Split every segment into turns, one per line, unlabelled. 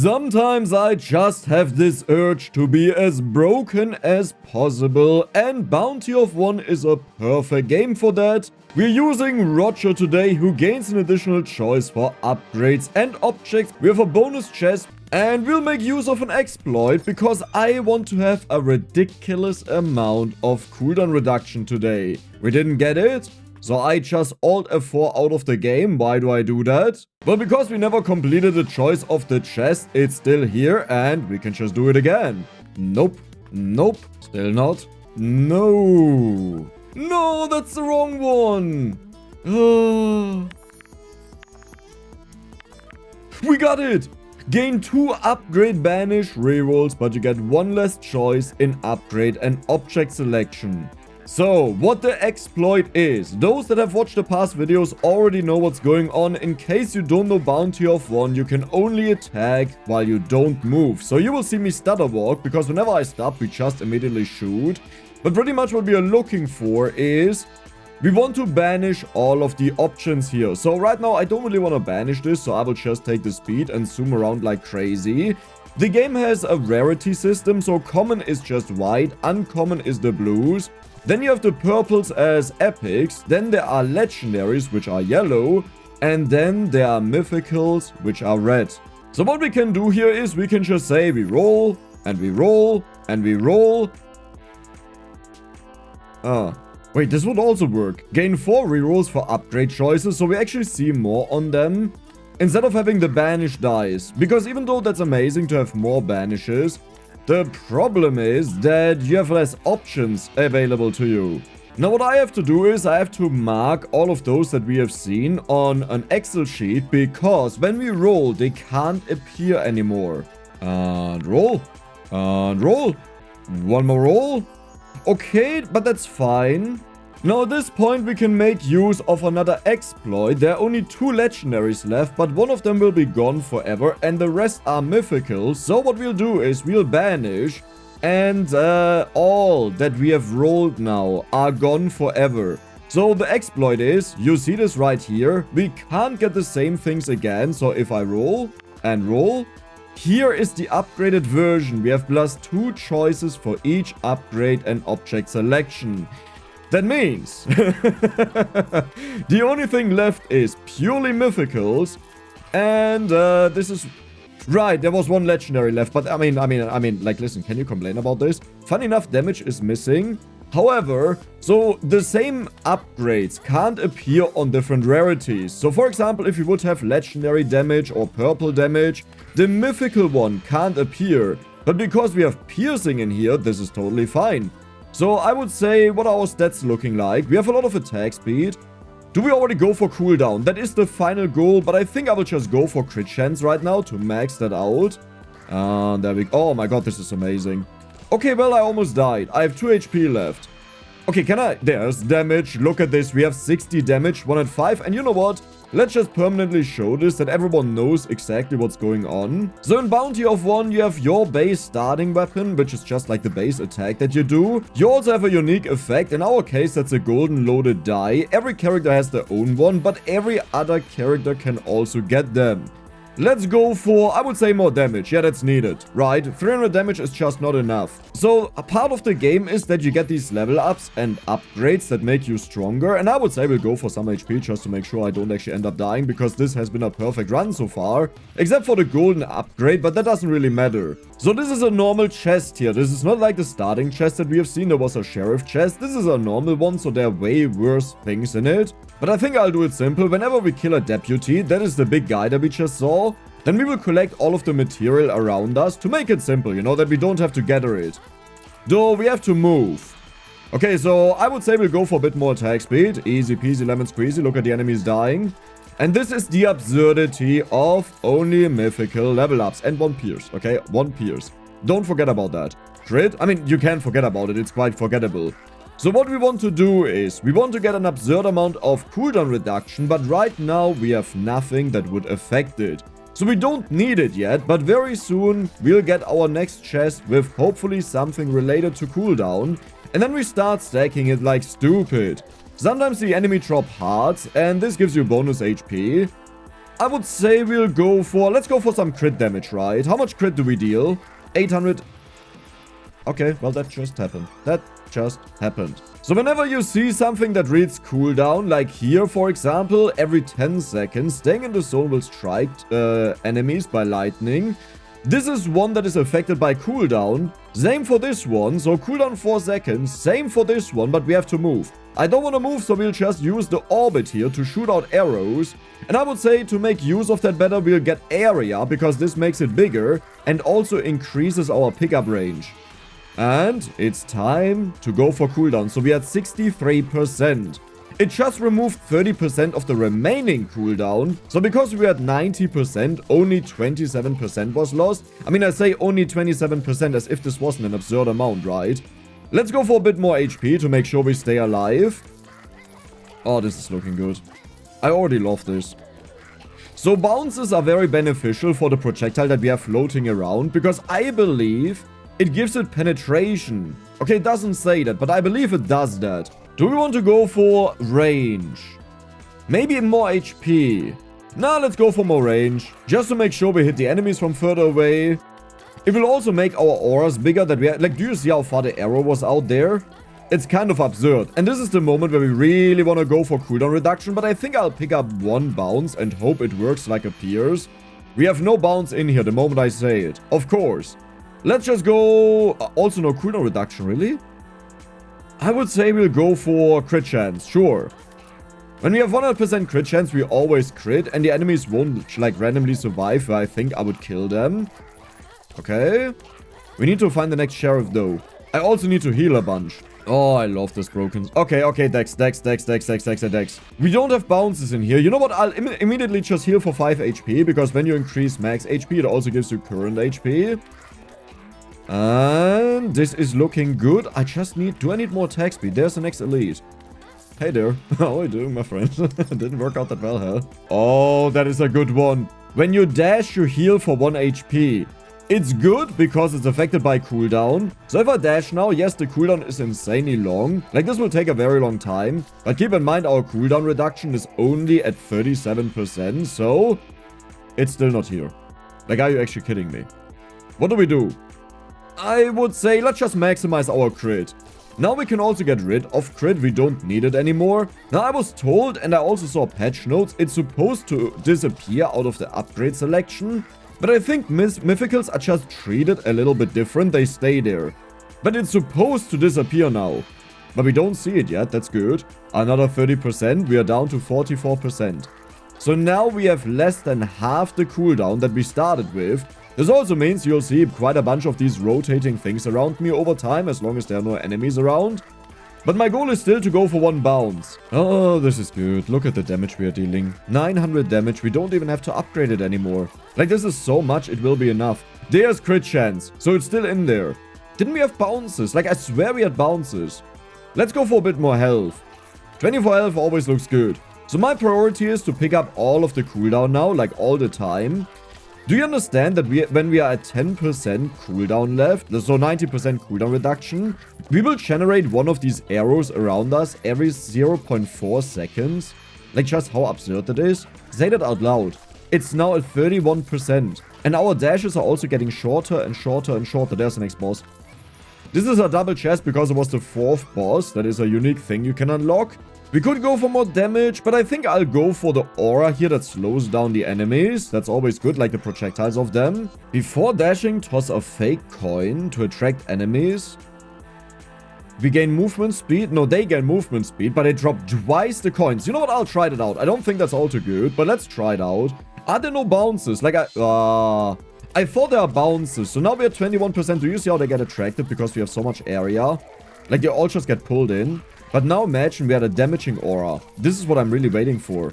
Sometimes I just have this urge to be as broken as possible, and Bounty of 1 is a perfect game for that. We're using Roger today, who gains an additional choice for upgrades and objects. We have a bonus chest, and we'll make use of an exploit because I want to have a ridiculous amount of cooldown reduction today. We didn't get it, so I just Alt F4 out of the game. Why do I do that? Well, because we never completed the choice of the chest, it's still here and we can just do it again. Nope. Nope. Still not. No. No, that's the wrong one. We got it. Gain 2 upgrade banish rerolls, but you get 1 less choice in upgrade and object selection. So, what the exploit is, those that have watched the past videos already know what's going on. In case you don't know Bounty of 1, you can only attack while you don't move. So you will see me stutter walk, because whenever I stop, we just immediately shoot. But pretty much what we are looking for is, we want to banish all of the options here. So right now, I don't really want to banish this, so I will just take the speed and zoom around like crazy. The game has a rarity system, so common is just white, uncommon is the blues. Then you have the purples as epics, then there are legendaries, which are yellow, and then there are mythicals, which are red. So what we can do here is we can just say we roll, and we roll, and we roll. Wait, this would also work. Gain 4 rerolls for upgrade choices, so we actually see more on them, instead of having the banish dice. Because even though that's amazing to have more banishes, the problem is that you have less options available to you. Now what I have to do is I have to mark all of those that we have seen on an Excel sheet, because when we roll, they can't appear anymore. And roll. And roll. One more roll. Okay, but that's fine. Now at this point we can make use of another exploit. There are only 2 legendaries left, but one of them will be gone forever and the rest are mythical. So what we'll do is we'll banish, and all that we have rolled now are gone forever. So the exploit is, you see this right here, we can't get the same things again. So if I roll and roll, here is the upgraded version. We have +2 choices for each upgrade and object selection. That means the only thing left is purely mythicals, and this is right. There was 1 legendary left, but I mean, like, listen, can you complain about this? Funny enough, damage is missing. However, so the same upgrades can't appear on different rarities. So for example, if you would have legendary damage or purple damage, the mythical one can't appear. But because we have piercing in here, this is totally fine. So I would say, what are our stats looking like? We have a lot of attack speed. Do we already go for cooldown? That is the final goal, but I think I will just go for crit chance right now to max that out. There we go. Oh my god, this is amazing. Okay, well, I almost died. I have 2 HP left. Okay, there's damage. Look at this. We have 60 damage, 105. And you know what? Let's just permanently show this, that everyone knows exactly what's going on. So in Bounty of 1, you have your base starting weapon, which is just like the base attack that you do. You also have a unique effect. In our case, that's a golden loaded die. Every character has their own one, but every other character can also get them. Let's go for, I would say, more damage. Yeah, that's needed, right? 300 damage is just not enough. So a part of the game is that you get these level ups and upgrades that make you stronger. And I would say we'll go for some HP just to make sure I don't actually end up dying, because this has been a perfect run so far. Except for the golden upgrade, but that doesn't really matter. So this is a normal chest here. This is not like the starting chest that we have seen. There was a sheriff chest. This is a normal one, so there are way worse things in it. But I think I'll do it simple. Whenever we kill a deputy, that is the big guy that we just saw, then we will collect all of the material around us to make it simple, you know, that we don't have to gather it. Though we have to move. Okay, so I would say we'll go for a bit more attack speed. Easy peasy lemon squeezy. Look at the enemies dying. And this is the absurdity of only mythical level ups and 1 pierce, okay? 1 pierce. Don't forget about that. Crit? I mean, you can forget about it. It's quite forgettable. So what we want to do is, we want to get an absurd amount of cooldown reduction, but right now we have nothing that would affect it. So we don't need it yet, but very soon we'll get our next chest with hopefully something related to cooldown. And then we start stacking it like stupid. Sometimes the enemy drop hearts, and this gives you bonus HP. I would say we'll go for... Let's go for some crit damage, right? How much crit do we deal? 800... Okay, well, that just happened. That just happened. So whenever you see something that reads cooldown, like here, for example, every 10 seconds, staying in the zone will strike enemies by lightning. This is one that is affected by cooldown. Same for this one. So cooldown 4 seconds. Same for this one, but we have to move. I don't want to move, so we'll just use the orbit here to shoot out arrows. And I would say to make use of that better, we'll get area, because this makes it bigger and also increases our pickup range. And it's time to go for cooldown. So we are at 63%. It just removed 30% of the remaining cooldown. So because we were at 90%, only 27% was lost. I mean, I say only 27% as if this wasn't an absurd amount, right? Let's go for a bit more HP to make sure we stay alive. Oh, this is looking good. I already love this. So bounces are very beneficial for the projectile that we are floating around, because I believe it gives it penetration. Okay, it doesn't say that, but I believe it does that. Do we want to go for range? Maybe more HP. Nah, let's go for more range. Just to make sure we hit the enemies from further away. It will also make our auras bigger that we have. Like, do you see how far the arrow was out there? It's kind of absurd. And this is the moment where we really want to go for cooldown reduction. But I think I'll pick up one bounce and hope it works like a Pierce. We have no bounce in here the moment I say it. Of course. Let's just go... also no cooldown reduction, really? I would say we'll go for crit chance, sure. When we have 100% crit chance, we always crit, and the enemies won't, like, randomly survive, where I think I would kill them. Okay. We need to find the next sheriff, though. I also need to heal a bunch. Oh, I love this broken... Okay, Dex. We don't have bounces in here. You know what? I'll immediately just heal for 5 HP, because when you increase max HP, it also gives you current HP. And this is looking good. I just need... Do I need more attack speed? There's the next elite. Hey there. How are you doing, my friend? Didn't work out that well, huh? Oh, that is a good one. When you dash, you heal for 1 HP. It's good because it's affected by cooldown. So if I dash now, yes, the cooldown is insanely long. Like, this will take a very long time. But keep in mind, our cooldown reduction is only at 37%. So it's still not here. Like, are you actually kidding me? What do we do? I would say let's just maximize our crit. Now we can also get rid of crit. We don't need it anymore. Now I was told, and I also saw patch notes, it's supposed to disappear out of the upgrade selection. But I think mythicals are just treated a little bit different. They stay there. But it's supposed to disappear now. But we don't see it yet. That's good. Another 30%. We are down to 44%. So now we have less than half the cooldown that we started with. This also means you'll see quite a bunch of these rotating things around me over time, as long as there are no enemies around. But my goal is still to go for 1 bounce. Oh, this is good. Look at the damage we are dealing. 900 damage. We don't even have to upgrade it anymore. Like, this is so much, it will be enough. There's crit chance, so it's still in there. Didn't we have bounces? Like, I swear we had bounces. Let's go for a bit more health. 24 health always looks good. So my priority is to pick up all of the cooldown now, like all the time. Do you understand that when we are at 10% cooldown left, so 90% cooldown reduction, we will generate one of these arrows around us every 0.4 seconds? Like, just how absurd that is? Say that out loud. It's now at 31%. And our dashes are also getting shorter and shorter and shorter. There's the next boss. This is a double chest because it was the 4th boss. That is a unique thing you can unlock. We could go for more damage, but I think I'll go for the aura here that slows down the enemies. That's always good, like the projectiles of them. Before dashing, toss a fake coin to attract enemies. We gain movement speed. No, they gain movement speed, but they drop twice the coins. You know what? I'll try it out. I don't think that's all too good, but let's try it out. Are there no bounces? Like, I thought there are bounces. So now we're at 21%. Do you see how they get attracted because we have so much area? Like, they all just get pulled in. But now imagine we had a damaging aura. This is what I'm really waiting for.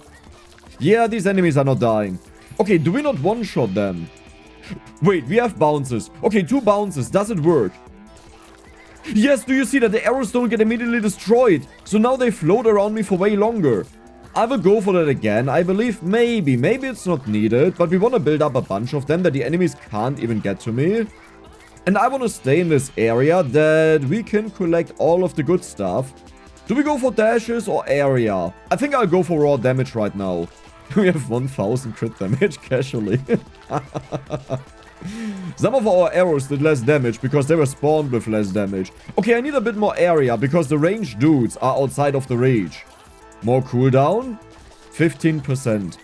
Yeah, these enemies are not dying. Okay, do we not one-shot them? Wait, we have bounces. Okay, 2 bounces. Does it work? Yes, do you see that the arrows don't get immediately destroyed? So now they float around me for way longer. I will go for that again. I believe maybe it's not needed. But we want to build up a bunch of them that the enemies can't even get to me. And I want to stay in this area that we can collect all of the good stuff. Do we go for dashes or area? I think I'll go for raw damage right now. We have 1000 crit damage casually. Some of our arrows did less damage because they were spawned with less damage. Okay, I need a bit more area because the ranged dudes are outside of the reach. More cooldown? 15%.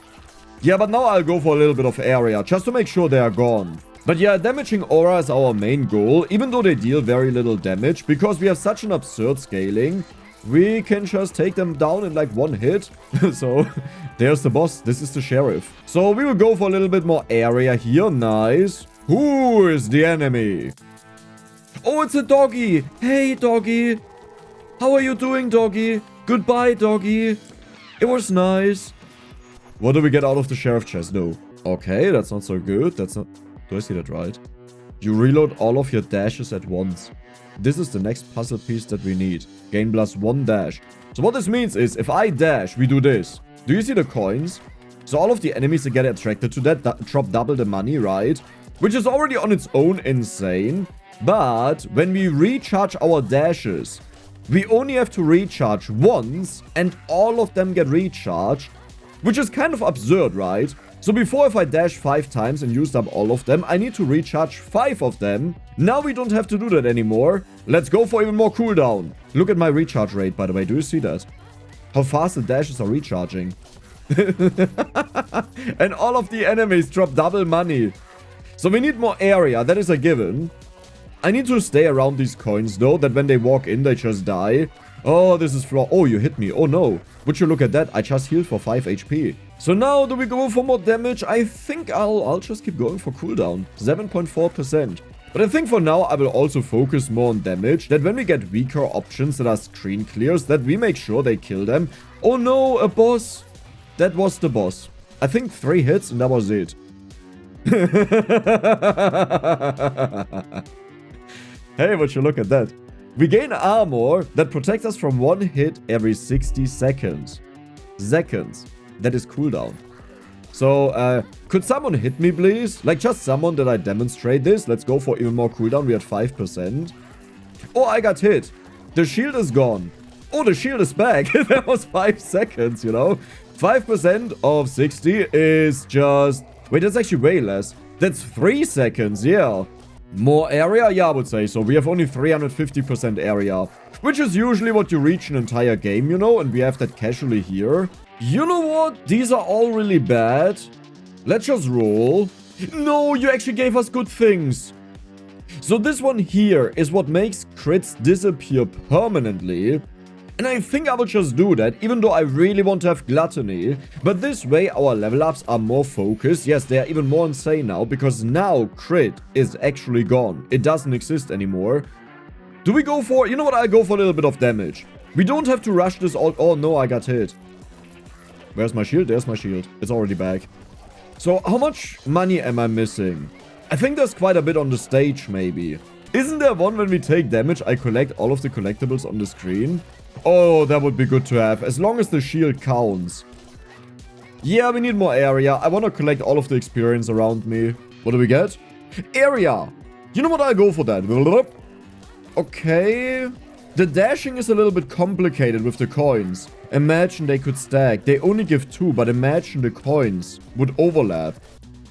Yeah, but now I'll go for a little bit of area just to make sure they are gone. But yeah, damaging aura is our main goal, even though they deal very little damage, because we have such an absurd scaling. We can just take them down in like one hit. So, there's the boss. This is the sheriff. So, we will go for a little bit more area here. Nice. Who is the enemy? Oh, it's a doggy. Hey, doggy. How are you doing, doggy? Goodbye, doggy. It was nice. What do we get out of the sheriff chest, though? Okay, that's not so good. That's not... Do I see that right? You reload all of your dashes at once. This is the next puzzle piece that we need. Gain +1 dash. So what this means is, if I dash, we do this. Do you see the coins? So all of the enemies that get attracted to that drop double the money, right? Which is already on its own insane. But when we recharge our dashes, we only have to recharge once, and all of them get recharged. Which is kind of absurd, right? So before, if I dash 5 times and used up all of them, I need to recharge 5 of them. Now we don't have to do that anymore. Let's go for even more cooldown. Look at my recharge rate, by the way. Do you see that? How fast the dashes are recharging. And all of the enemies drop double money. So we need more area. That is a given. I need to stay around these coins, though, that when they walk in, they just die. Oh, this is flaw. Oh, you hit me. Oh, no. Would you look at that? I just healed for 5 HP. So now, do we go for more damage? I think I'll just keep going for cooldown. 7.4%. But I think for now, I will also focus more on damage. That when we get weaker options that are screen clears, that we make sure they kill them. Oh no, a boss. That was the boss. I think 3 hits and that was it. Hey, would you look at that? We gain armor that protects us from 1 hit every 60 seconds. That is cooldown. So, could someone hit me, please? Like, just someone that I demonstrate this. Let's go for even more cooldown. We had 5%. Oh, I got hit. The shield is gone. Oh, the shield is back. That was 5 seconds, you know? 5% of 60 is just... Wait, that's actually way less. That's 3 seconds, yeah. More area? Yeah, I would say so. We have only 350% area. Which is usually what you reach an entire game, you know? And we have that casually here. You know what? These are all really bad. Let's just roll. No, you actually gave us good things. So this one here is what makes crits disappear permanently. And I think I will just do that, even though I really want to have gluttony. But this way our level ups are more focused. Yes, they are even more insane now, because now crit is actually gone. It doesn't exist anymore. Do we go for... You know what? I'll go for a little bit of damage. We don't have to rush this all... Oh no, I got hit. Where's my shield? There's my shield. It's already back. So how much money am I missing? I think there's quite a bit on the stage, maybe. Isn't there one when we take damage, I collect all of the collectibles on the screen? Oh, that would be good to have, as long as the shield counts. Yeah, we need more area. I want to collect all of the experience around me. What do we get? Area! You know what? I'll go for that. Okay. The dashing is a little bit complicated with the coins. Imagine they could stack. They only give 2, but imagine the coins would overlap.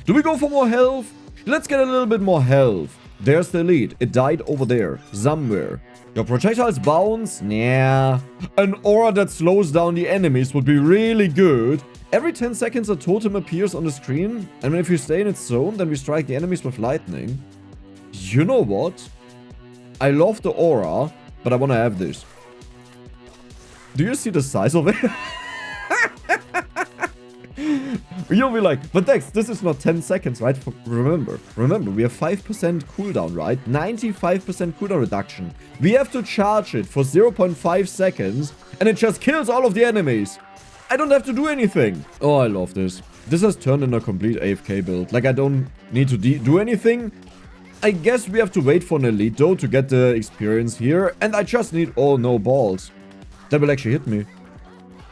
Do we go for more health? Let's get a little bit more health. There's the elite. It died over there. Somewhere. Your projectiles bounce? Nah. An aura that slows down the enemies would be really good. Every 10 seconds a totem appears on the screen. And if you stay in its zone, then we strike the enemies with lightning. You know what? I love the aura, but I want to have this. Do you see the size of it? You'll be like, but Dex, this is not 10 seconds, right? Remember, we have 5% cooldown, right? 95% cooldown reduction. We have to charge it for 0.5 seconds, and it just kills all of the enemies. I don't have to do anything. Oh, I love this. This has turned into a complete AFK build. Like, I don't need to do anything. I guess we have to wait for an elite, though, to get the experience here. And I just need... Oh, no balls. That will actually hit me.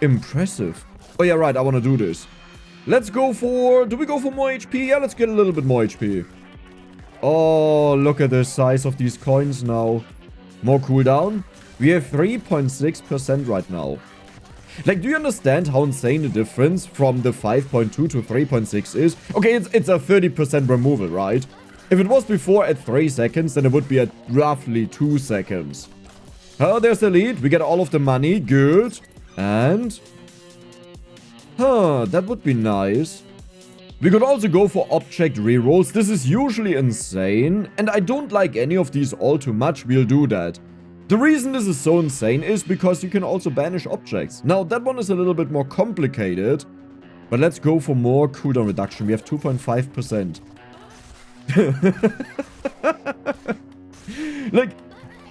Impressive. Oh, yeah, right. I want to do this. Let's go for... Do we go for more HP? Yeah, let's get a little bit more HP. Oh, look at the size of these coins now. More cooldown. We have 3.6% right now. Like, do you understand how insane the difference from the 5.2 to 3.6 is? Okay, it's a 30% removal, right? If it was before at 3 seconds, then it would be at roughly 2 seconds. Oh, there's the lead. We get all of the money. Good. And... that would be nice. We could also go for object rerolls. This is usually insane, and I don't like any of these all too much. We'll do that. The reason this is so insane is because you can also banish objects. Now, that one is a little bit more complicated, but let's go for more cooldown reduction. We have 2.5%.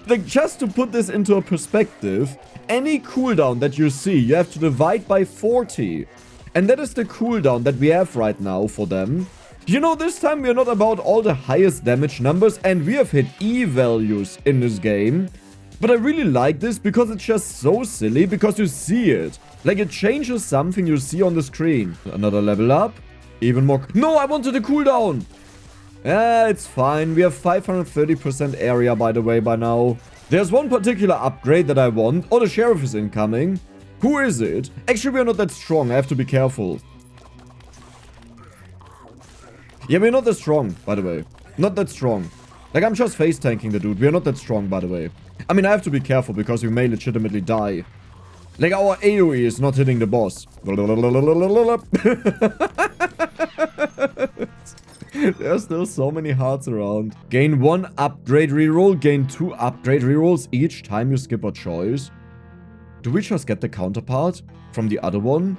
Like, just to put this into a perspective, any cooldown that you see, you have to divide by 40. And that is the cooldown that we have right now for them. You know, this time we are not about all the highest damage numbers, and we have hit E values in this game. But I really like this because it's just so silly, because you see it. Like, it changes something you see on the screen. Another level up. Even more. No, I wanted a cooldown. It's fine. We have 530% area, by the way, by now. There's one particular upgrade that I want. Oh, the sheriff is incoming. Who is it? Actually, we are not that strong. I have to be careful. Yeah, we're not that strong, by the way. Not that strong. Like, I'm just face tanking the dude. We are not that strong, by the way. I mean, I have to be careful because we may legitimately die. Like, our AoE is not hitting the boss. There are still so many hearts around. Gain 1 upgrade reroll. Gain 2 upgrade rerolls each time you skip a choice. Do we just get the counterpart from the other one?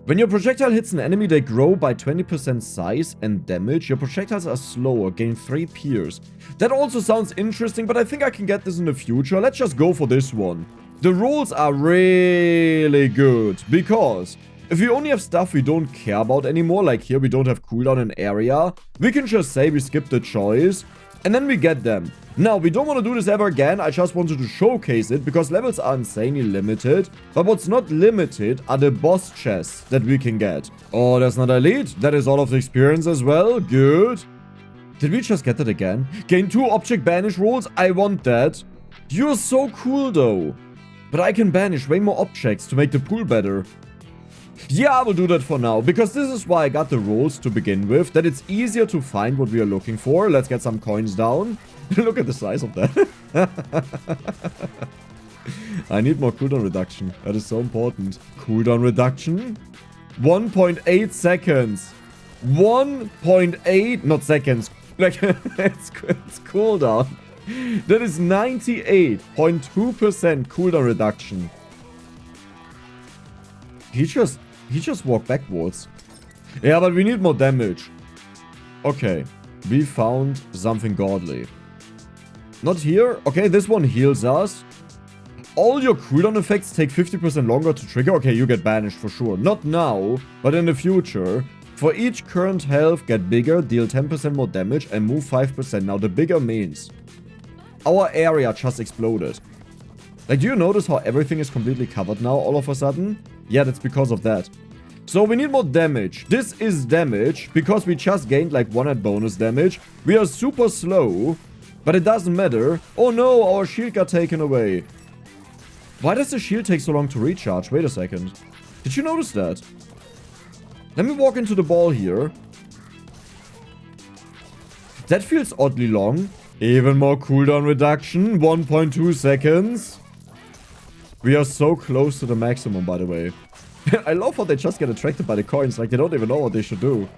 When your projectile hits an enemy, they grow by 20% size and damage. Your projectiles are slower. Gain 3 pierce. That also sounds interesting, but I think I can get this in the future. Let's just go for this one. The rolls are really good because... if we only have stuff we don't care about anymore, like here we don't have cooldown in area, we can just say we skip the choice, and then we get them. Now, we don't want to do this ever again. I just wanted to showcase it because levels are insanely limited, but what's not limited are the boss chests that we can get. Oh, that's not elite. That is all of the experience as well. Good. Did we just get that again? Gain 2 object banish rolls. I want that. You're so cool though. But I can banish way more objects to make the pool better. Yeah, I will do that for now, because this is why I got the rolls to begin with, that it's easier to find what we are looking for. Let's get some coins down. Look at the size of that. I need more cooldown reduction. That is so important. Cooldown reduction. 1.8 seconds. 1.8, not seconds. Like, it's cooldown. That is 98.2% cooldown reduction. He just walked backwards. Yeah, but we need more damage. Okay. We found something godly. Not here. Okay, this one heals us. All your cooldown effects take 50% longer to trigger. Okay, you get banished for sure. Not now, but in the future. For each current health, get bigger, deal 10% more damage, and move 5%. Now, the bigger means our area just exploded. Like, do you notice how everything is completely covered now all of a sudden? Yeah, that's because of that. So we need more damage. This is damage because we just gained like 1 at bonus damage. We are super slow, but it doesn't matter. Oh no, our shield got taken away. Why does the shield take so long to recharge? Wait a second. Did you notice that? Let me walk into the ball here. That feels oddly long. Even more cooldown reduction. 1.2 seconds. We are so close to the maximum, by the way. I love how they just get attracted by the coins, like they don't even know what they should do.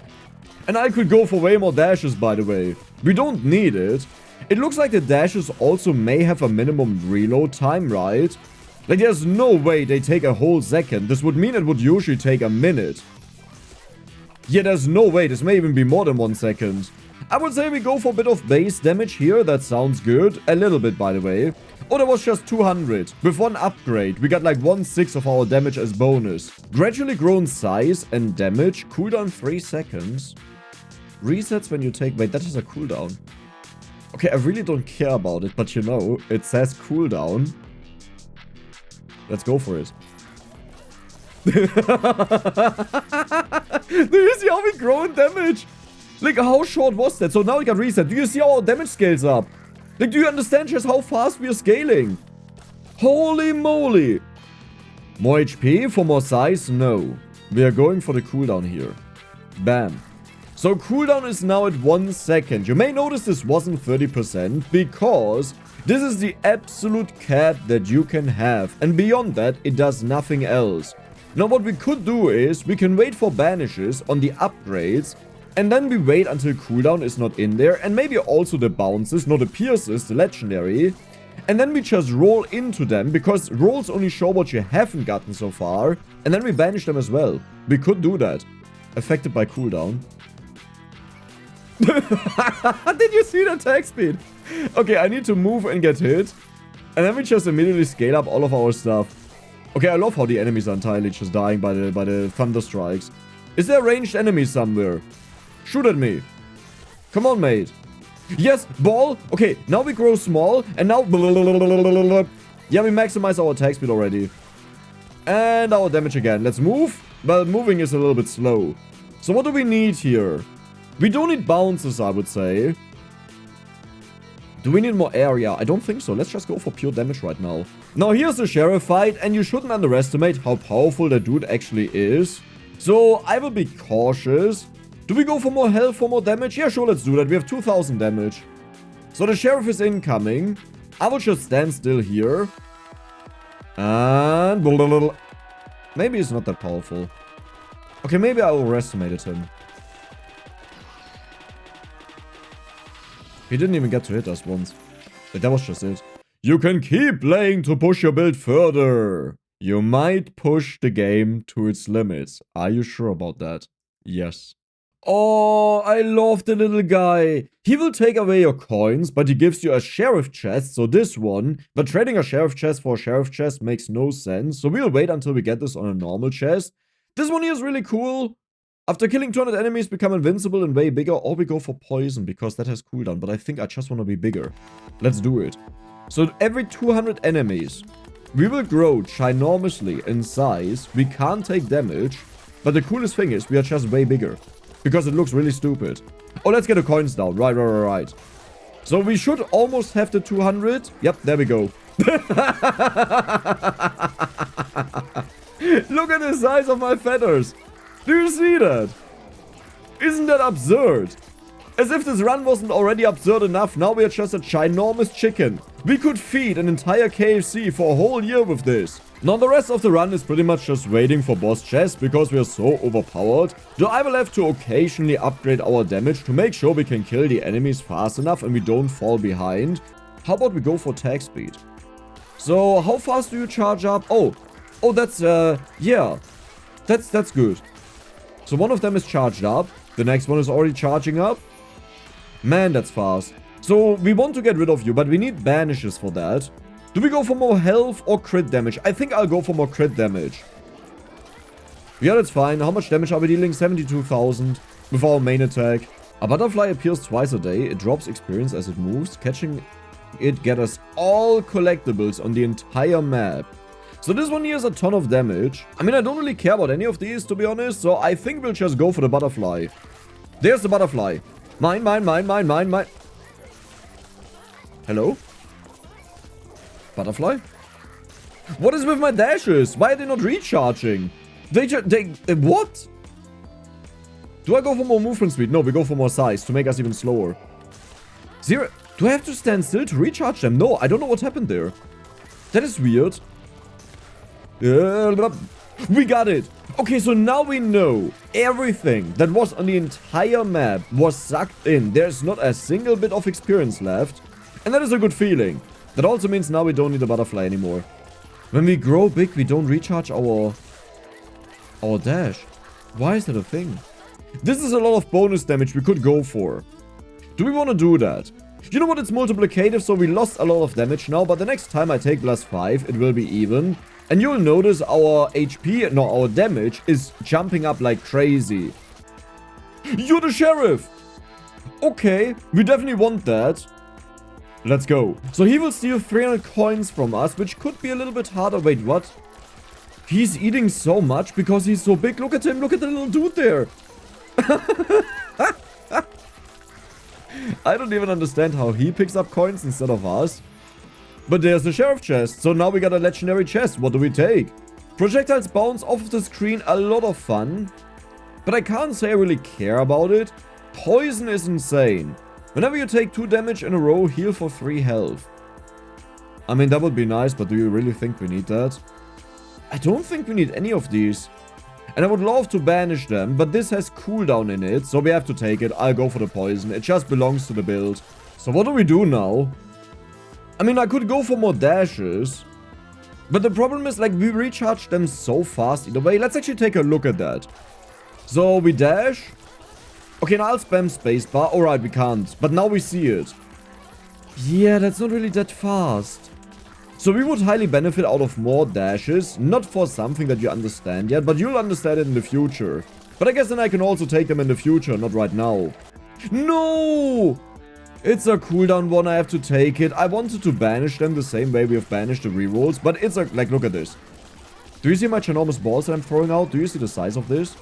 And I could go for way more dashes, by the way. We don't need it. It looks like the dashes also may have a minimum reload time, right? Like, there's no way they take a whole second. This would mean it would usually take a minute. Yeah, there's no way. This may even be more than 1 second. I would say we go for a bit of base damage here. That sounds good. A little bit, by the way. Oh, that was just 200. With 1 upgrade, we got like 1/6 of our damage as bonus. Gradually grown size and damage. Cooldown 3 seconds. Resets when you take... Wait, that is a cooldown. Okay, I really don't care about it, but you know, it says cooldown. Let's go for it. Do you see how we grow in damage? Like, how short was that? So now we got reset. Do you see how our damage scales up? Like, do you understand just how fast we are scaling? Holy moly. More HP for more size? No. We are going for the cooldown here. Bam. So cooldown is now at 1 second. You may notice this wasn't 30% because this is the absolute cap that you can have. And beyond that, it does nothing else. Now what we could do is we can wait for banishes on the upgrades. And then we wait until cooldown is not in there. And maybe also the bounces, not the pierces, the legendary. And then we just roll into them, because rolls only show what you haven't gotten so far. And then we banish them as well. We could do that. Affected by cooldown. Did you see the attack speed? Okay, I need to move and get hit. And then we just immediately scale up all of our stuff. Okay, I love how the enemies are entirely just dying by the thunder strikes. Is there a ranged enemy somewhere? Shoot at me. Come on, mate. Yes, ball. Okay, now we grow small. And now... Yeah, we maximize our attack speed already. And our damage again. Let's move. Well, moving is a little bit slow. So what do we need here? We don't need bounces, I would say. Do we need more area? I don't think so. Let's just go for pure damage right now. Now, here's the sheriff fight. And you shouldn't underestimate how powerful that dude actually is. So, I will be cautious. Do we go for more health, for more damage? Yeah, sure, let's do that. We have 2000 damage. So the sheriff is incoming. I will just stand still here. And... Maybe it's not that powerful. Okay, maybe I overestimated him. He didn't even get to hit us once. But that was just it. You can keep playing to push your build further. You might push the game to its limits. Are you sure about that? Yes. Oh, I love the little guy. He will take away your coins, but he gives you a sheriff chest, so this one. But trading a sheriff chest for a sheriff chest makes no sense, so we'll wait until we get this on a normal chest. This one here is really cool. After killing 200 enemies, become invincible and way bigger, or we go for poison, because that has cooldown, but I think I just want to be bigger. Let's do it. So every 200 enemies, we will grow ginormously in size. We can't take damage, but the coolest thing is we are just way bigger. Because it looks really stupid. Oh, let's get the coins down. Right. So we should almost have the 200. Yep, there we go. Look at the size of my feathers. Do you see that? Isn't that absurd? As if this run wasn't already absurd enough, now we are just a ginormous chicken. We could feed an entire KFC for a whole year with this. Now the rest of the run is pretty much just waiting for boss chests because we are so overpowered. So I will have to occasionally upgrade our damage to make sure we can kill the enemies fast enough and we don't fall behind. How about we go for attack speed? So how fast do you charge up? Oh, that's, yeah. That's good. So one of them is charged up. The next one is already charging up. Man, that's fast. So we want to get rid of you, but we need banishes for that. Do we go for more health or crit damage? I think I'll go for more crit damage. Yeah, that's fine. How much damage are we dealing? 72,000 with our main attack. A butterfly appears twice a day. It drops experience as it moves. Catching it gets us all collectibles on the entire map. So this one here is a ton of damage. I mean, I don't really care about any of these, to be honest. So I think we'll just go for the butterfly. There's the butterfly. Mine. Hello? Butterfly? What is with my dashes? Why are they not recharging? What? Do I go for more movement speed? No, we go for more size to make us even slower. Zero. Do I have to stand still to recharge them? No, I don't know what happened there. That is weird. We got it. Okay, so now we know everything that was on the entire map was sucked in. There's not a single bit of experience left. And that is a good feeling. That also means now we don't need a butterfly anymore. When we grow big, we don't recharge our dash. Why is that a thing? This is a lot of bonus damage we could go for. Do we want to do that? You know what? It's multiplicative, so we lost a lot of damage now. But the next time I take +5, it will be even. And you'll notice our HP, no, our damage is jumping up like crazy. You're the sheriff! Okay, we definitely want that. Let's go. So he will steal 300 coins from us, which could be a little bit harder. Wait, what? He's eating so much because he's so big. Look at him. Look at the little dude there. I don't even understand how he picks up coins instead of us. But there's the sheriff chest. So now we got a legendary chest. What do we take? Projectiles bounce off of the screen, a lot of fun. But I can't say I really care about it. Poison is insane. Whenever you take 2 damage in a row, heal for 3 health. I mean, that would be nice, but do you really think we need that? I don't think we need any of these. And I would love to banish them, but this has cooldown in it, so we have to take it. I'll go for the poison. It just belongs to the build. So what do we do now? I mean, I could go for more dashes. But the problem is, like, we recharge them so fast either way. Let's actually take a look at that. So, we dash. Okay, now I'll spam spacebar. Alright, we can't. But now we see it. Yeah, that's not really that fast. So we would highly benefit out of more dashes. Not for something that you understand yet, but you'll understand it in the future. But I guess then I can also take them in the future, not right now. No! It's a cooldown one, I have to take it. I wanted to banish them the same way we have banished the rerolls, but it's a... Like, look at this. Do you see my ginormous balls that I'm throwing out? Do you see the size of this?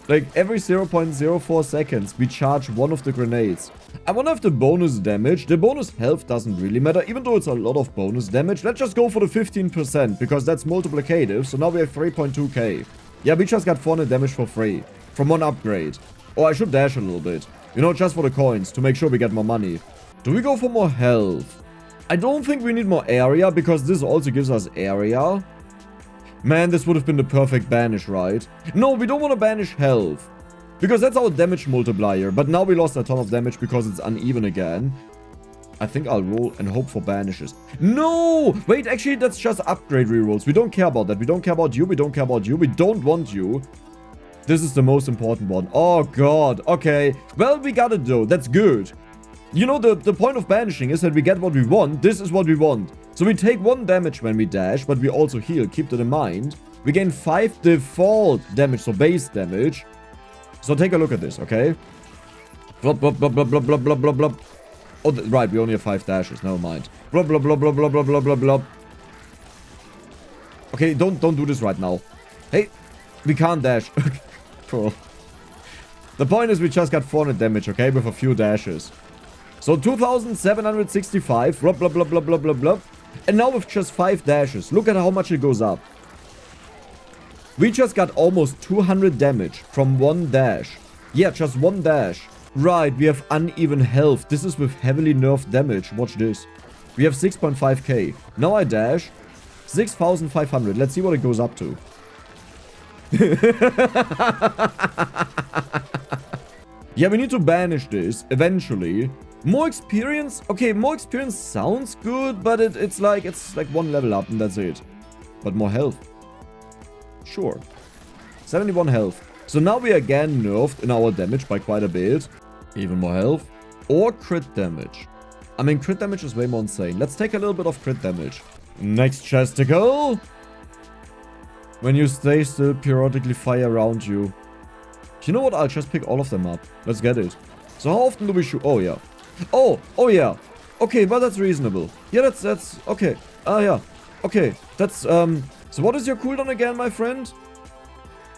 Like, every 0.04 seconds, we charge one of the grenades. I want to have the bonus damage. The bonus health doesn't really matter, even though it's a lot of bonus damage. Let's just go for the 15%, because that's multiplicative. So now we have 3.2k. Yeah, we just got 400 damage for free. From one upgrade. Or I should dash a little bit. You know, just for the coins, to make sure we get more money. Do we go for more health? I don't think we need more area, because this also gives us area. Man, this would have been the perfect banish, right? No, we don't want to banish health. Because that's our damage multiplier. But now we lost a ton of damage because it's uneven again. I think I'll roll and hope for banishes. No! Wait, actually, that's just upgrade rerolls. We don't care about that. We don't care about you. We don't care about you. We don't want you. This is the most important one. Oh, God. Okay. Well, we got it, though. That's good. You know, the point of banishing is that we get what we want. This is what we want. So we take 1 damage when we dash, but we also heal. Keep that in mind. We gain 5 default damage, so base damage. So take a look at this, okay? Blub, blub, blub, blub, blub, blub, blub, blub, blub. Oh, right, we only have 5 dashes. Never mind. Blub, blub, blub, blub, blub, blub, blub, blub, blub. Okay, don't do this right now. Hey, we can't dash. Cool. The point is we just got 400 damage, okay, with a few dashes. So 2,765. Blub, blub, blub, blub, blub, blub, blub. And now with just 5 dashes, look at how much it goes up. We just got almost 200 damage from 1 dash. Yeah, just 1 dash. Right, we have uneven health. This is with heavily nerfed damage. Watch this. We have 6.5k. Now I dash. 6,500. Let's see what it goes up to. Yeah, we need to banish this eventually. More experience? Okay, more experience sounds good, but it's like 1 level up and that's it. But more health. Sure. 71 health. So now we again nerfed in our damage by quite a bit. Even more health. Or crit damage. I mean, crit damage is way more insane. Let's take a little bit of crit damage. Next chesticle. When you stay still, periodically fire around you. You know what? I'll just pick all of them up. Let's get it. So how often do we shoot? Oh, yeah. Oh yeah. Okay, well, that's reasonable. Yeah, that's okay. Yeah. Okay, that's, so what is your cooldown again, my friend?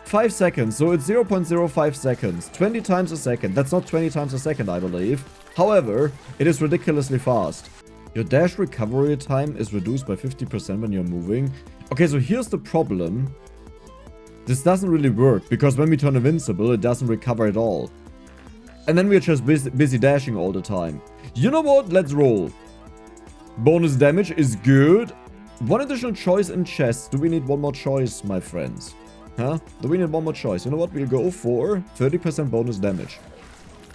5 seconds, so it's 0.05 seconds. 20 times a second. That's not 20 times a second, I believe. However, it is ridiculously fast. Your dash recovery time is reduced by 50% when you're moving. Okay, so here's the problem. This doesn't really work, because when we turn invincible, it doesn't recover at all. And then we're just busy dashing all the time. You know what? Let's roll. Bonus damage is good. 1 additional choice in chests. Do we need 1 more choice, my friends? Huh? Do we need 1 more choice? You know what? We'll go for 30% bonus damage.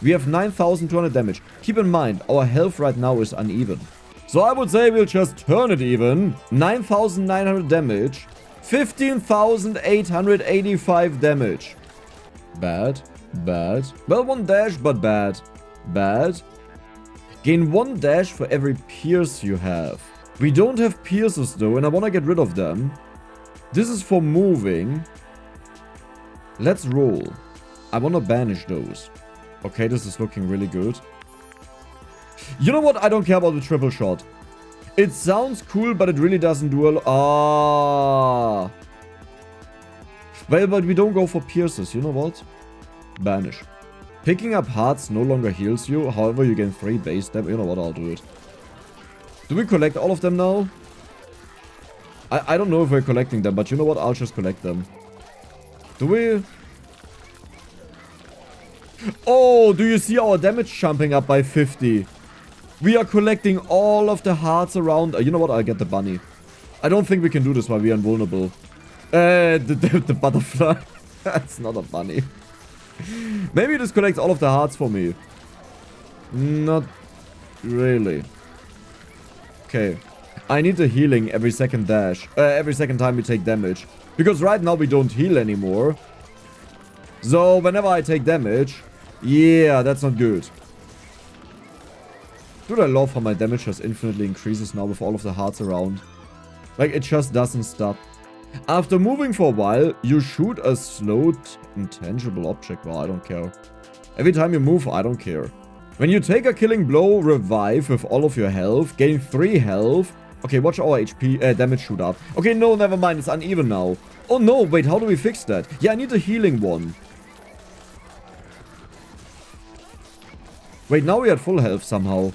We have 9,200 damage. Keep in mind, our health right now is uneven. So I would say we'll just turn it even. 9,900 damage. 15,885 damage. Bad. Bad. Well, 1 dash, but bad. Bad. Gain 1 dash for every pierce you have. We don't have pierces though, and I want to get rid of them. This is for moving. Let's roll. I want to banish those. Okay, this is looking really good. You know what? I don't care about the triple shot. It sounds cool, but it really doesn't do a lot. Ah. Well, but we don't go for pierces. You know what? Banish. Picking up hearts no longer heals you. However, you gain 3 base damage. You know what? I'll do it. Do we collect all of them now? I don't know if we're collecting them, but you know what? I'll just collect them. Do we? Oh, do you see our damage jumping up by 50? We are collecting all of the hearts around. You know what? I'll get the bunny. I don't think we can do this while we are invulnerable. The butterfly. That's not a bunny. Maybe this collects all of the hearts for me. Not really. Okay. I need a healing every second dash. Every second time we take damage. Because right now we don't heal anymore. So whenever I take damage... Yeah, that's not good. Dude, I love how my damage just infinitely increases now with all of the hearts around. Like, it just doesn't stop. After moving for a while, you shoot a slowed intangible object. Well, I don't care. Every time you move, I don't care. When you take a killing blow, revive with all of your health, gain 3 health. Okay, watch our HP, damage shoot up. Okay, no, never mind, it's uneven now. Oh no, wait, how do we fix that? Yeah, I need a healing one. Wait, now we are at full health somehow.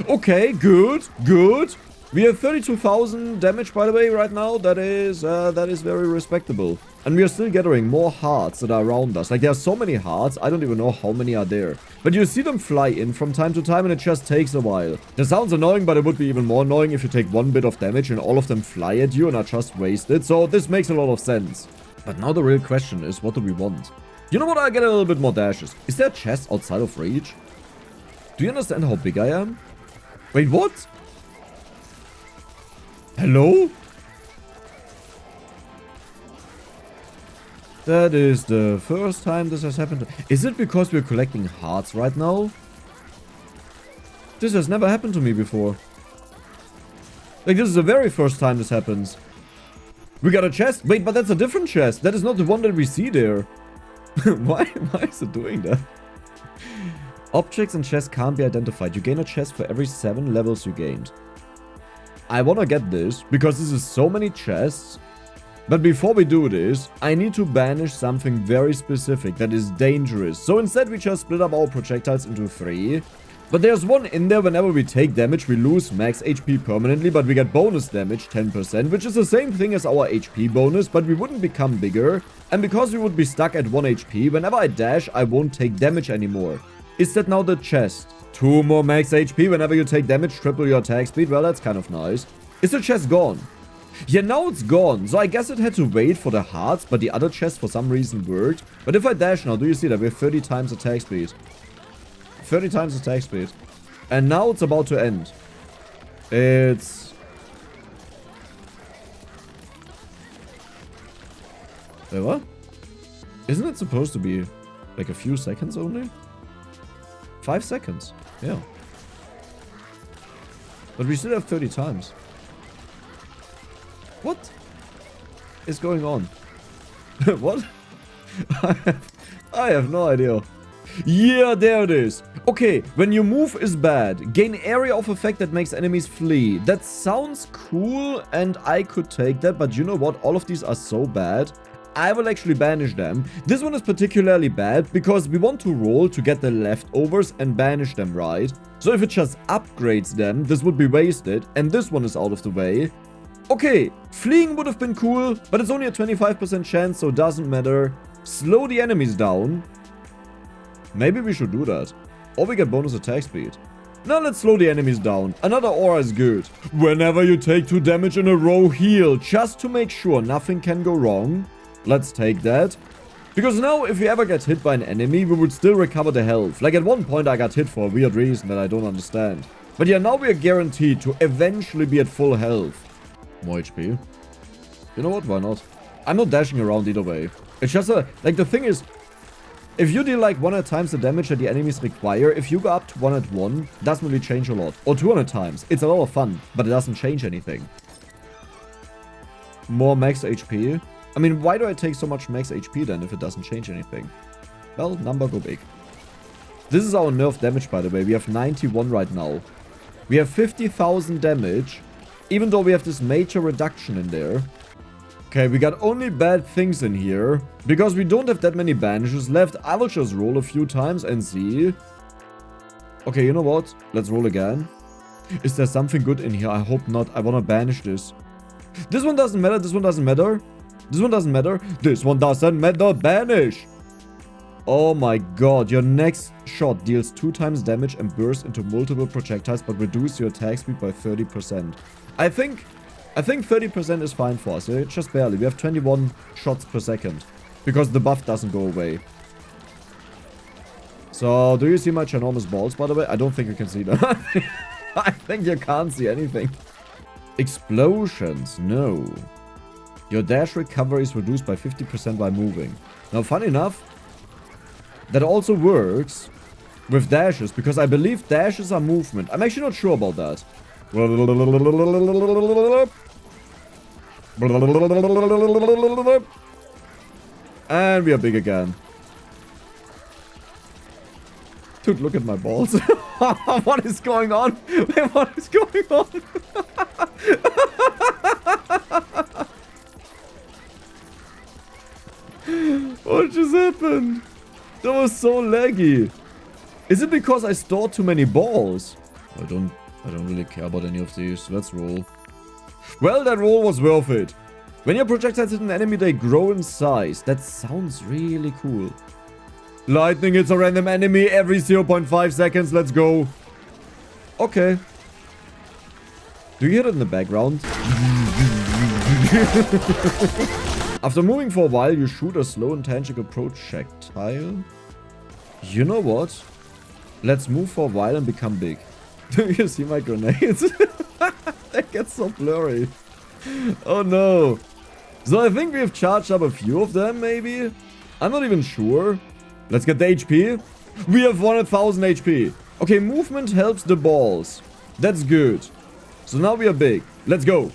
Okay, good, good. We have 32,000 damage, by the way, right now. That is very respectable. And we are still gathering more hearts that are around us. Like, there are so many hearts, I don't even know how many are there. But you see them fly in from time to time, and it just takes a while. That sounds annoying, but it would be even more annoying if you take one bit of damage and all of them fly at you and are just wasted. So this makes a lot of sense. But now the real question is, what do we want? You know what? I'll get a little bit more dashes. Is there a chest outside of reach? Do you understand how big I am? Wait, what? Hello? That is the first time this has happened. Is it because we're collecting hearts right now? This has never happened to me before. Like, this is the very first time this happens. We got a chest. Wait, but that's a different chest. That is not the one that we see there. Why is it doing that? Objects and chests can't be identified. You gain a chest for every 7 levels you gained. I want to get this because this is so many chests. But before we do this, I need to banish something very specific that is dangerous. So instead we just split up our projectiles into 3. But there's one in there. Whenever we take damage, we lose max HP permanently, but we get bonus damage 10%, which is the same thing as our HP bonus, but we wouldn't become bigger. And because we would be stuck at 1 HP, whenever I dash, I won't take damage anymore. Is that now the chest? 2 more max HP whenever you take damage, triple your attack speed. Well, that's kind of nice. Is the chest gone? Yeah, now it's gone. So I guess it had to wait for the hearts, but the other chest for some reason worked. But if I dash now, do you see that? We have 30 times attack speed. 30 times attack speed. And now it's about to end. It's... Wait, what? Isn't it supposed to be like a few seconds only? 5 seconds. Yeah. But we still have 30 times. What is going on? What? I have no idea. Yeah, there it is. Okay, when you move is bad. Gain area of effect that makes enemies flee. That sounds cool and I could take that, but you know what? All of these are so bad. I will actually banish them. This one is particularly bad because we want to roll to get the leftovers and banish them, right? So if it just upgrades them, this would be wasted, and this one is out of the way. Okay, fleeing would have been cool, but it's only a 25% chance, so it doesn't matter. Slow the enemies down. Maybe we should do that. Or we get bonus attack speed. Now let's slow the enemies down. Another aura is good. Whenever you take 2 damage in a row, heal, just to make sure nothing can go wrong. Let's take that. Because now, if we ever get hit by an enemy, we would still recover the health. Like at one point I got hit for a weird reason that I don't understand. But yeah, now we are guaranteed to eventually be at full health. More HP. You know what? Why not? I'm not dashing around either way. It's just like the thing is, if you deal like 100 times the damage that the enemies require, if you go up to 1 at 1, doesn't really change a lot. Or 200 times. It's a lot of fun, but it doesn't change anything. More max HP. I mean, why do I take so much max HP then if it doesn't change anything? Well, number go big. This is our nerf damage, by the way. We have 91 right now. We have 50,000 damage, even though we have this major reduction in there. Okay, we got only bad things in here. Because we don't have that many banishes left, I will just roll a few times and see. Okay, you know what? Let's roll again. Is there something good in here? I hope not. I want to banish this. This one doesn't matter. This one doesn't matter. This one doesn't matter. This one doesn't matter. Banish. Oh my god. Your next shot deals 2 times damage and bursts into multiple projectiles, but reduce your attack speed by 30%. I think 30% is fine for us. Just barely. We have 21 shots per second. Because the buff doesn't go away. So, do you see my ginormous balls, by the way? I don't think you can see them. I think you can't see anything. Explosions. No. Your dash recovery is reduced by 50% by moving. Now, funny enough, that also works with dashes, because I believe dashes are movement. I'm actually not sure about that. And we are big again. Dude, look at my balls. What is going on? What is going on? What just happened? That was so laggy. Is it because I stored too many balls? I don't really care about any of these. Let's roll. Well, that roll was worth it. When your projectiles hit an enemy, they grow in size. That sounds really cool. Lightning hits a random enemy every 0.5 seconds. Let's go. Okay. Do you hear it in the background? After moving for a while, you shoot a slow and tangible projectile. You know what? Let's move for a while and become big. Do you see my grenades? That gets so blurry. Oh no. So I think we've charged up a few of them, maybe? I'm not even sure. Let's get the HP. We have 1,000 HP. Okay, movement helps the balls. That's good. So now we are big. Let's go.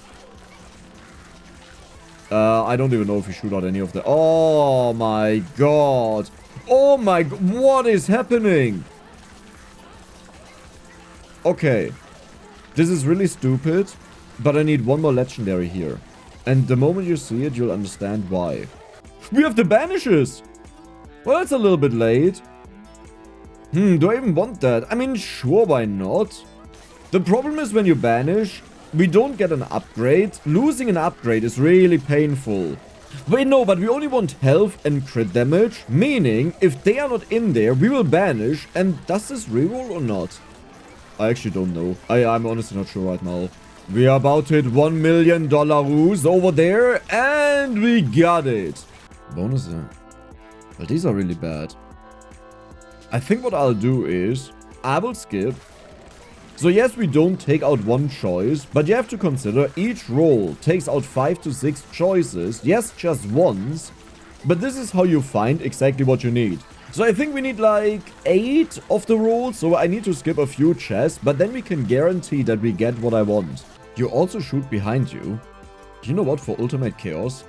I don't even know if we shoot out any of the... Oh my god. Oh my... What is happening? Okay. This is really stupid. But I need one more legendary here. And the moment you see it, you'll understand why. We have the banishes! Well, it's a little bit late. Do I even want that? I mean, sure, why not? The problem is when you banish, we don't get an upgrade. Losing an upgrade is really painful. Wait, no, but we only want health and crit damage. Meaning, if they are not in there, we will banish. And does this reroll or not? I actually don't know. I'm honestly not sure right now. We are about to hit $1 million ruse over there. And we got it. Bonus. Well, these are really bad. I think what I'll do is, I will skip. So yes, we don't take out one choice, but you have to consider each roll takes out 5 to 6 choices. Yes, just once, but this is how you find exactly what you need. So I think we need like 8 of the rolls, so I need to skip a few chests, but then we can guarantee that we get what I want. You also shoot behind you. You know what, for ultimate chaos?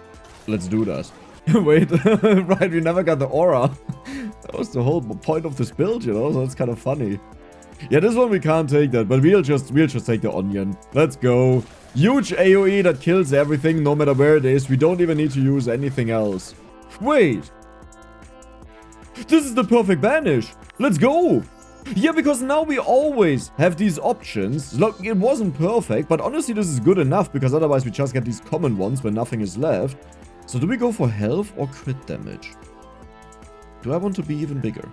Let's do that. Wait, right, we never got the aura. That was the whole point of this build, you know, so it's kind of funny. Yeah, this one we can't take that, but we'll just take the onion. Let's go. Huge AoE that kills everything, no matter where it is. We don't even need to use anything else. Wait. This is the perfect banish. Let's go. Yeah, because now we always have these options. Look, it wasn't perfect, but honestly, this is good enough, because otherwise we just get these common ones when nothing is left. So do we go for health or crit damage? Do I want to be even bigger?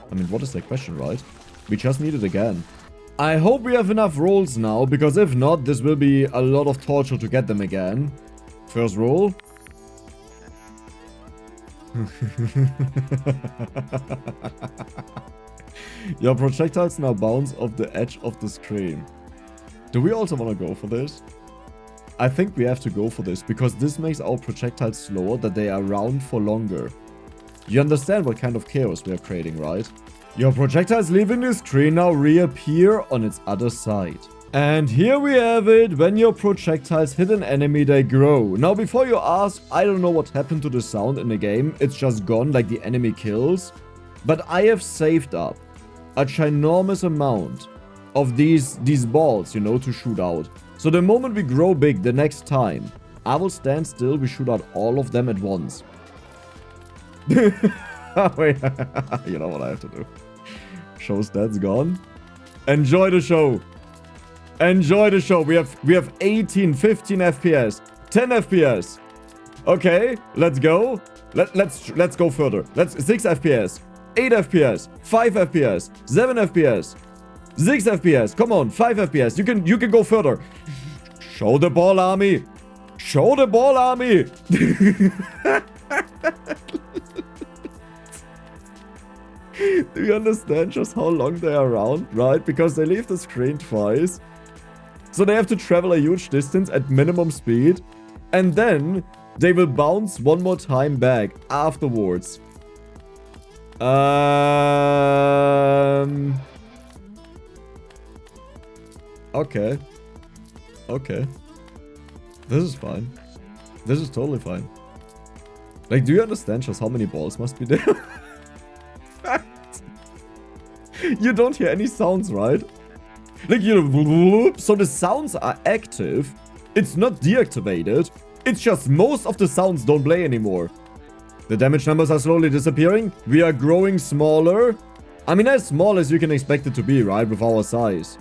I mean, what is the question, right? We just need it again. I hope we have enough rolls now, because if not, this will be a lot of torture to get them again. First roll. Your projectiles now bounce off the edge of the screen. Do we also want to go for this? I think we have to go for this, because this makes our projectiles slower, that they are around for longer. You understand what kind of chaos we are creating, right? Your projectiles leaving the screen now reappear on its other side. And here we have it. When your projectiles hit an enemy, they grow. Now, before you ask, I don't know what happened to the sound in the game. It's just gone, like the enemy kills. But I have saved up a ginormous amount of these balls, you know, to shoot out. So the moment we grow big the next time, I will stand still, we shoot out all of them at once. Wait, you know what I have to do. Show stats gone. Enjoy the show. Enjoy the show. We have 18, 15 FPS. 10 FPS. Okay, let's go. Let's go further. 6 FPS. 8 FPS. 5 FPS. 7 FPS. 6 FPS. Come on, 5 FPS. You can go further. Show the ball, army. Show the ball, army. Do you understand just how long they are around, right? Because they leave the screen twice. So they have to travel a huge distance at minimum speed. And then they will bounce one more time back afterwards. Okay. Okay. This is fine. This is totally fine. Like, do you understand just how many balls must be there? You don't hear any sounds, right? Like, so the sounds are active. It's not deactivated. It's just most of the sounds don't play anymore. The damage numbers are slowly disappearing. We are growing smaller. I mean, as small as you can expect it to be, right? With our size.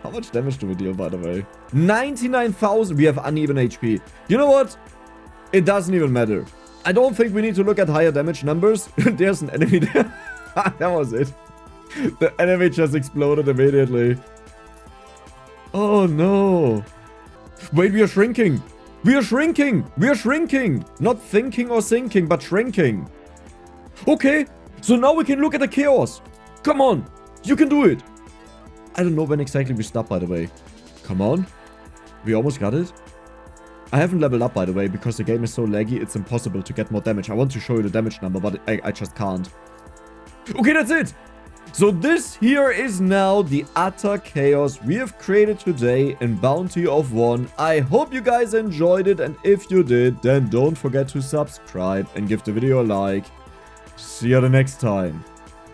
How much damage do we deal, by the way? 99,000. We have uneven HP. You know what? It doesn't even matter. I don't think we need to look at higher damage numbers. There's an enemy there. That was it. The enemy just exploded immediately. Oh, no. Wait, we are shrinking. We are shrinking. We are shrinking. Not thinking or sinking, but shrinking. Okay. So now we can look at the chaos. Come on. You can do it. I don't know when exactly we stop, by the way. Come on. We almost got it. I haven't leveled up, by the way, because the game is so laggy, it's impossible to get more damage. I want to show you the damage number, but I just can't. Okay, that's it. So this here is now the utter chaos we have created today in Bounty of 1. I hope you guys enjoyed it, and if you did, then don't forget to subscribe and give the video a like. See you the next time.